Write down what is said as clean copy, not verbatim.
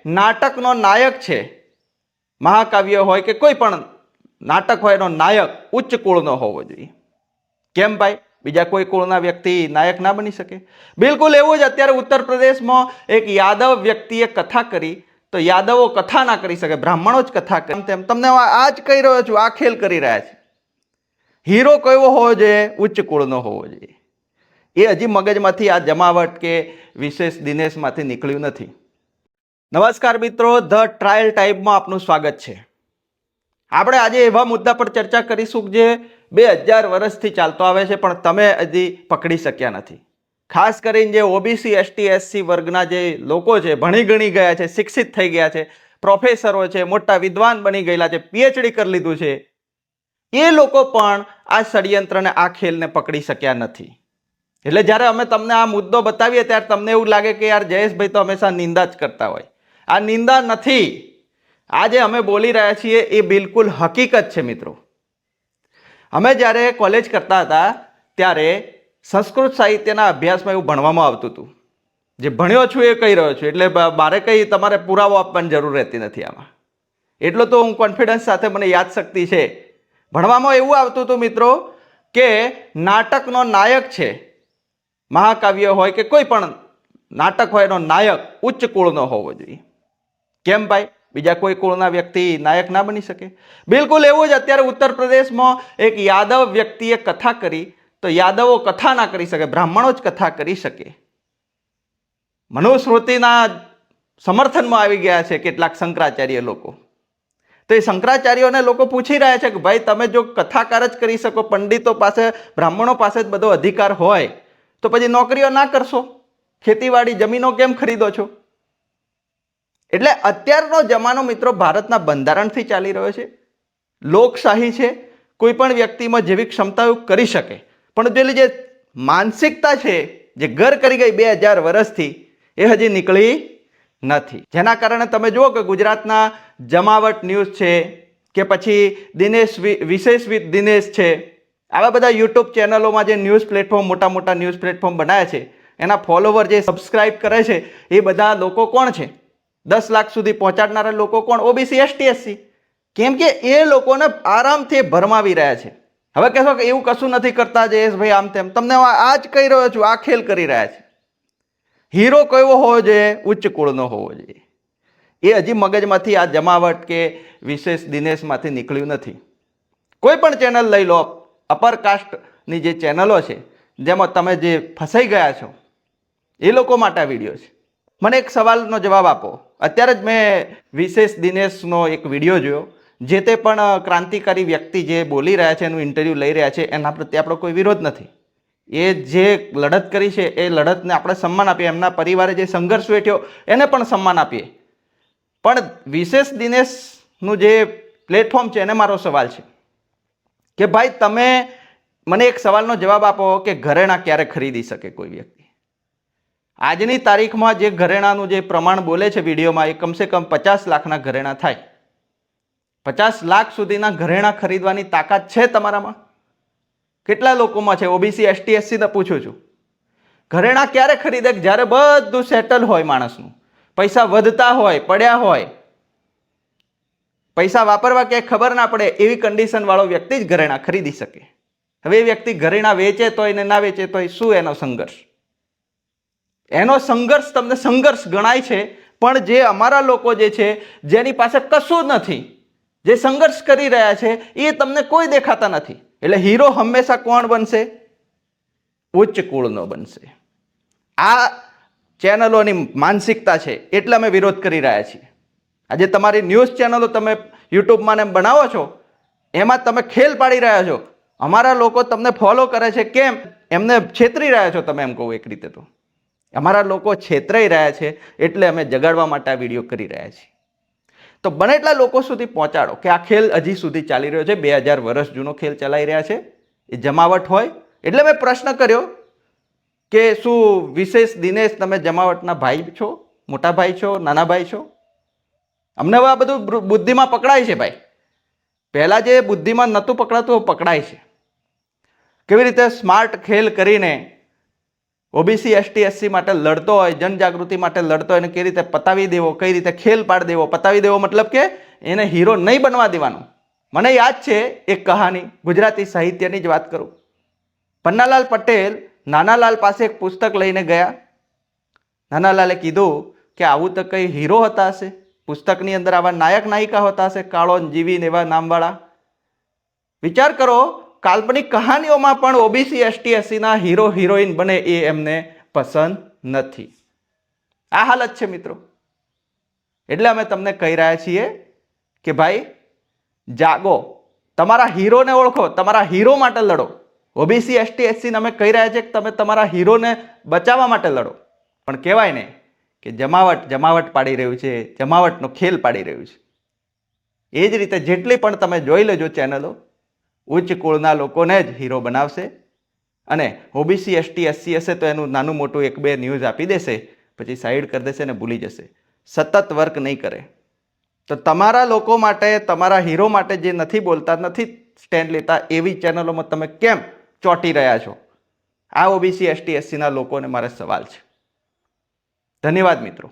નાટકનો નાયક છે, મહાકાવ્ય હોય કે કોઈ પણ નાટક હોય એનો નાયક ઉચ્ચ કુળનો હોવો જોઈએ. કેમ ભાઈ? બીજા કોઈ કુળના વ્યક્તિ નાયક ના બની શકે? બિલકુલ એવું જ અત્યારે ઉત્તર પ્રદેશમાં એક યાદવ વ્યક્તિએ કથા કરી, તો યાદવો કથા ના કરી શકે, બ્રાહ્મણો જ કથા કરે. તેમ તમને આ જ કહી રહ્યો છું, આ ખેલ કરી રહ્યા છે. હીરો કયો હોવો જોઈએ? ઉચ્ચ કુળનો હોવો જોઈએ. એ હજી મગજમાંથી આ જમાવટ કે વિશેષ દિનેશમાંથી નીકળ્યું નથી. નમસ્કાર મિત્રો, ધ ટ્રાયલ ટાઈપમાં આપનું સ્વાગત છે. આપણે આજે એવા મુદ્દા પર ચર્ચા કરીશું જે 2000 વર્ષથી ચાલતો આવે છે પણ તમે હજી પકડી શક્યા નથી. ખાસ કરીને જે ઓબીસી એસટી એસસી વર્ગના જે લોકો છે, ભણી ગણી ગયા છે, શિક્ષિત થઈ ગયા છે, પ્રોફેસરો છે, મોટા વિદ્વાન બની ગયેલા છે, પીએચડી કરી લીધું છે, એ લોકો પણ આ ષડયંત્રને, આ ખેલને પકડી શક્યા નથી. એટલે જ્યારે અમે તમને આ મુદ્દો બતાવીએ ત્યારે તમને એવું લાગે કે યાર જયેશભાઈ તો હંમેશા નિંદા જ કરતા હોય. આ નિંદા નથી. આજે અમે બોલી રહ્યા છીએ એ બિલકુલ હકીકત છે મિત્રો. અમે જ્યારે કોલેજ કરતા હતા ત્યારે સંસ્કૃત સાહિત્યના અભ્યાસમાં એવું ભણવામાં આવતું હતું. જે ભણ્યો છું એ કહી રહ્યો છું, એટલે મારે કંઈ તમારે પુરાવો આપવાની જરૂર રહેતી નથી આમાં. એટલો તો હું કોન્ફિડન્સ સાથે, મને યાદશક્તિ છે. ભણવામાં એવું આવતું હતું મિત્રો કે નાટકનો નાયક છે, મહાકાવ્ય હોય કે કોઈ પણ નાટક હોય એનો નાયક ઉચ્ચ કુળનો હોવો જોઈએ. કેમ ભાઈ? બીજા કોઈ કુળના વ્યક્તિ નાયક ના બની શકે? બિલકુલ એવું જ અત્યારે ઉત્તર પ્રદેશમાં એક યાદવ વ્યક્તિએ કથા કરી, તો યાદવો કથા ના કરી શકે, બ્રાહ્મણો જ કથા કરી શકે. મનુસ્મૃતિના સમર્થનમાં આવી ગયા છે કેટલાક શંકરાચાર્ય લોકો. તો એ શંકરાચાર્યોને લોકો પૂછી રહ્યા છે કે ભાઈ તમે જો કથાકાર જ કરી શકો, પંડિતો પાસે, બ્રાહ્મણો પાસે જ બધો અધિકાર હોય, તો પછી નોકરીઓ ના કરશો? ખેતીવાડી જમીનો કેમ ખરીદો છો? એટલે અત્યારનો જમાનો મિત્રો ભારતના બંધારણથી ચાલી રહ્યો છે, લોકશાહી છે, કોઈ પણ વ્યક્તિમાં જેવી ક્ષમતાઓ કરી શકે, પણ પેલી જે માનસિકતા છે જે ઘર કરી ગઈ 2000 વર્ષથી, એ હજી નીકળી નથી. જેના કારણે તમે જુઓ કે ગુજરાતના જમાવટ ન્યૂઝ છે કે પછી દિનેશ વિશેષ વિથ દિનેશ છે, આવા બધા યુટ્યુબ ચેનલોમાં જે ન્યૂઝ પ્લેટફોર્મ, મોટા મોટા ન્યૂઝ પ્લેટફોર્મ બનાવ્યા છે, એના ફોલોવર જે સબસ્ક્રાઇબ કરે છે એ બધા લોકો કોણ છે? 10 લાખ સુધી પહોંચાડનારા લોકો કોણ? OBC ST SC. કેમ કે એ લોકોને આરામથી ભરમાવી રહ્યા છે. હવે કહેશો કે એવું કશું નથી કરતા જયેશભાઈ, આમ તેમ. તમને આ જ કહી રહ્યો છું, આ ખેલ કરી રહ્યા છે. હીરો કયો હોવો જોઈએ? ઉચ્ચ કુળનો હોવો જોઈએ. એ હજી મગજમાંથી આ જમાવટ કે વિશેષ દિનેશમાંથી નીકળ્યું નથી. કોઈ પણ ચેનલ લઈ લો, અપર કાસ્ટની જે ચેનલો છે જેમાં તમે જે ફસાઈ ગયા છો, એ લોકો માટે આ વિડીયો છે. મને એક સવાલનો જવાબ આપો. અત્યારે જ મેં વિશેષ દિનેશનો એક વિડીયો જોયો. જે તે પણ ક્રાંતિકારી વ્યક્તિ જે બોલી રહ્યા છે, એનું ઇન્ટરવ્યૂ લઈ રહ્યા છે, એના પ્રત્યે આપણો કોઈ વિરોધ નથી. એ જે લડત કરી છે એ લડતને આપણે સન્માન આપીએ. એમના પરિવારે જે સંઘર્ષ વેઠ્યો એને પણ સન્માન આપીએ. પણ વિશેષ દિનેશનું જે પ્લેટફોર્મ છે એને મારો સવાલ છે કે ભાઈ તમે મને એક સવાલનો જવાબ આપો કે ઘરેણાં ક્યારે ખરીદી શકે કોઈ વ્યક્તિ? આજની તારીખમાં જે ઘરેણાનું જે પ્રમાણ બોલે છે વિડીયોમાં, એ કમસે કમ 50 લાખના ઘરેણાં થાય. 50 લાખ સુધીના ઘરેણાં ખરીદવાની તાકાત છે તમારામાં? કેટલા લોકોમાં છે? ઓબીસી એસટી એસસી ને પૂછું છું. ઘરેણાં ક્યારે ખરીદે? જ્યારે બધું સેટલ હોય માણસનું, પૈસા વધતા હોય, પડ્યા હોય, પૈસા વાપરવા ક્યાંય ખબર ના પડે, એવી કન્ડિશન વાળો વ્યક્તિ જ ઘરેણાં ખરીદી શકે. હવે એ વ્યક્તિ ઘરેણાં વેચે તોય ને ના વેચે તોય શું એનો સંઘર્ષ? એનો સંઘર્ષ તમને સંઘર્ષ ગણાય છે, પણ જે અમારા લોકો જે છે, જેની પાસે કશું નથી, જે સંઘર્ષ કરી રહ્યા છે, એ તમને કોઈ દેખાતા નથી. એટલે હીરો હંમેશા કોણ બનશે? ઉચ્ચ કુળનો બનશે. આ ચેનલોની માનસિકતા છે, એટલે અમે વિરોધ કરી રહ્યા છીએ. આજે તમારી ન્યૂઝ ચેનલો તમે યુટ્યુબમાં ને બનાવો છો, એમાં તમે ખેલ પાડી રહ્યા છો. અમારા લોકો તમને ફોલો કરે છે, કેમ? એમને છેતરી રહ્યા છો તમે, એમ કહું એક રીતે તો. અમારા લોકો છેતરાઈ રહ્યા છે, એટલે અમે જગાડવા માટે આ વિડીયો કરી રહ્યા છીએ. તો બને એટલા લોકો સુધી પહોંચાડો કે આ ખેલ હજી સુધી ચાલી રહ્યો છે. 2000 વર્ષ જૂનો ખેલ ચલાવી રહ્યા છે. એ જમાવટ હોય એટલે મેં પ્રશ્ન કર્યો કે શું વિશેષ દિનેશ તમે જમાવટના ભાઈ છો? મોટા ભાઈ છો? નાના ભાઈ છો? અમને હવે આ બધું બુદ્ધિમાં પકડાય છે ભાઈ. પહેલા જે બુદ્ધિમાં નહોતું પકડાતું, પકડાય છે. કેવી રીતે સ્માર્ટ ખેલ કરીને ઓબીસી એસટી એસસી માટે લડતો હોય, જનજાગૃતિ માટે લડતો હોય, એને કઈ રીતે પતાવી દેવો, કઈ રીતે ખેલ પાડ દેવો. પતાવી દેવો મતલબ કે એને હીરો નહીં બનવા દેવાનો. મને યાદ છે એક કહાની, ગુજરાતી સાહિત્યની જ વાત કરું. પન્નાલાલ પટેલ નાનાલાલ પાસે એક પુસ્તક લઈને ગયા. નાનાલાલે કીધું કે આવું તો કઈ હીરો હતા હશે, પુસ્તકની અંદર આવા નાયક નાયિકા હોતા હશે, કાળો જીવીન એવા નામવાળા. વિચાર કરો, કાલ્પનિક કહાનીઓમાં પણ ઓબીસી એસટી એસસીના હીરો હિરોઈન બને એ એમને પસંદ નથી. આ હાલત છે મિત્રો. એટલે અમે તમને કહી રહ્યા છીએ કે ભાઈ જાગો, તમારા હીરોને ઓળખો, તમારા હીરો માટે લડો. ઓબીસી એસટી એસસીને અમે કહી રહ્યા છીએ કે તમે તમારા હીરોને બચાવવા માટે લડો. પણ કહેવાય ને કે જમાવટ પાડી રહ્યું છે, જમાવટનો ખેલ પાડી રહ્યું છે. એ જ રીતે જેટલી પણ તમે જોઈ લેજો ચેનલો, ઉચ્ચ કુળના લોકોને જ હીરો બનાવશે. અને ઓબીસી એસટી એસસી હશે તો એનું નાનું મોટું એક બે ન્યૂઝ આપી દેશે, પછી સાઈડ કરી દેશે ને ભૂલી જશે. સતત વર્ક નહીં કરે. તો તમારા લોકો માટે, તમારા હીરો માટે જે નથી બોલતા, નથી સ્ટેન્ડ લેતા, એવી ચેનલોમાં તમે કેમ ચોંટી રહ્યા છો? આ ઓબીસી એસટી એસસીના લોકોને મારે સવાલ છે. ધન્યવાદ મિત્રો.